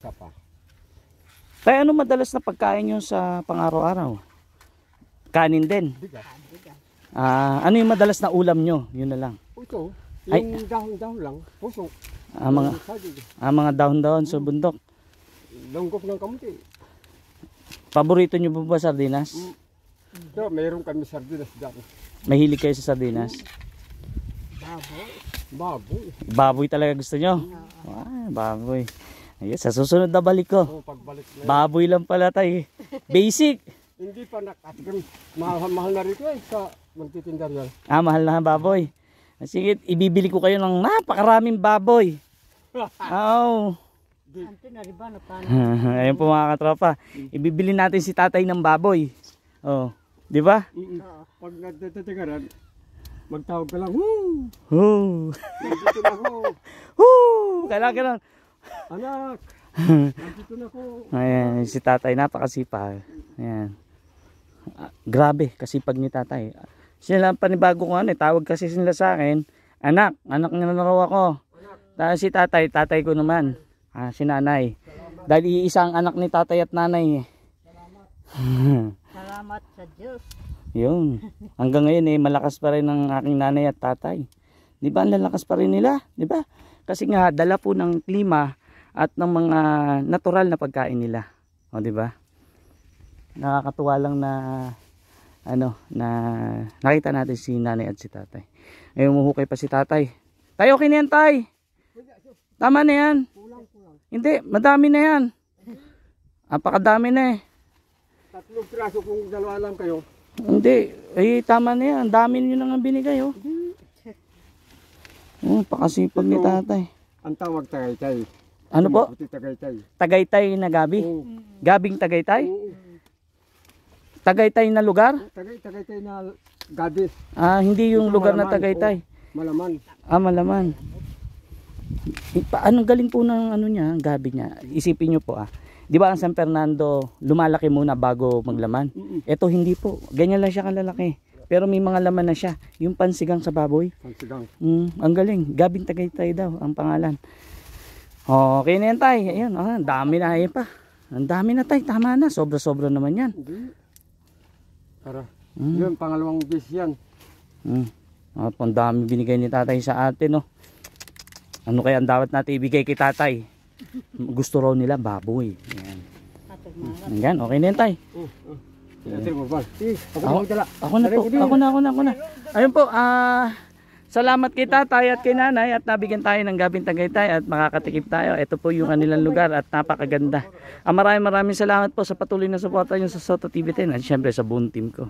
Kapa. Tayo, ano madalas na pagkain nyo sa pang-araw-araw? Kanin din? Bigas. Ano yung madalas na ulam nyo? Yun na lang. Ito, Ay. yung dahon-dahon lang, puso. Mga dahon-dahon sa bundok. Langgop ng kamuti. Paborito nyo ba sardinas? So, mayroon kami sardinas dyan. Mahilig kayo sa sardinas? Baboy. Baboy talaga gusto nyo? Baboy. Ayun, sa susunod na balik ko. Oh, pagbalik na. Baboy lang pala tayo. Basic. Hindi pa nakatikim. Mahal na rito sa magtitinda yan. Mahal na baboy. Sige, ibibili ko kayo ng napakaraming baboy. Oo. Ayun po mga katropa. Ibibili natin si tatay ng baboy. Oh, di ba? Pag nagtitigaran, magtawag ka lang, woo! Woo! Nandito na ako. Woo! Kailangan. Anak! Nandito na ako. Ayan, si tatay napakasipag. Ayan. Grabe, kasipag ni tatay. Sila panibago ko tawag kasi sila sa akin, anak nga na raw ako. Tapos si tatay ko naman. Si nanay. Dahil iisang anak ni tatay at nanay. Salamat sa Diyos. Yun. Hanggang ngayon malakas pa rin ang aking nanay at tatay. Di ba ang lalakas pa rin nila? Di ba? Kasi nga dala po ng klima at ng mga natural na pagkain nila. O di ba? Nakakatuwa lang na na nakita natin si nanay at si tatay. Ngayon umuhukay pa si tatay. Tayo okay na yan, tay. Tama na yan. Hindi, madami na yan. Napakadami na eh. 3 piraso kung 2 lang kayo. Hindi, tama na yan. Dami nyo nang binigay oh. Pakasipag ni tatay. Ang tawag Tagaytay. Ano po? Tagaytay. Tagaytay na gabi? Gabing Tagaytay? Tagaytay na lugar? Tagaytay na gabi. Hindi yung lugar na Tagaytay. Malaman. Malaman. Anong galing po ng niya, gabi niya? Isipin nyo po Di ba ang San Fernando lumalaki muna bago maglaman? Ito hindi po. Ganyan lang siya kalalaki. Pero may mga laman na siya. Yung pansigang sa baboy. Pansigang. Ang galing. Gabing Tagaytay daw ang pangalan. Okay na yan tay. Ayan, ang dami na pa. Ang dami na tay. Tama na. Sobra-sobra naman yan. Tara. Yun, pangalawang bis yan. Ang dami binigay ni tatay sa atin Ano kaya ang dapat natin ibigay kay tatay? Gusto raw nila baboy. Yan, okay na yan tay. Ako na. Ayun po, salamat kay tatay at kay nanay at nabigyan tayo ng Gabing Tagaytay at makakatikip tayo. Ito po yung kanilang lugar at napakaganda. Maraming salamat po sa patuloy na suporta nyo sa Soto TV 10 at syempre sa buong team ko.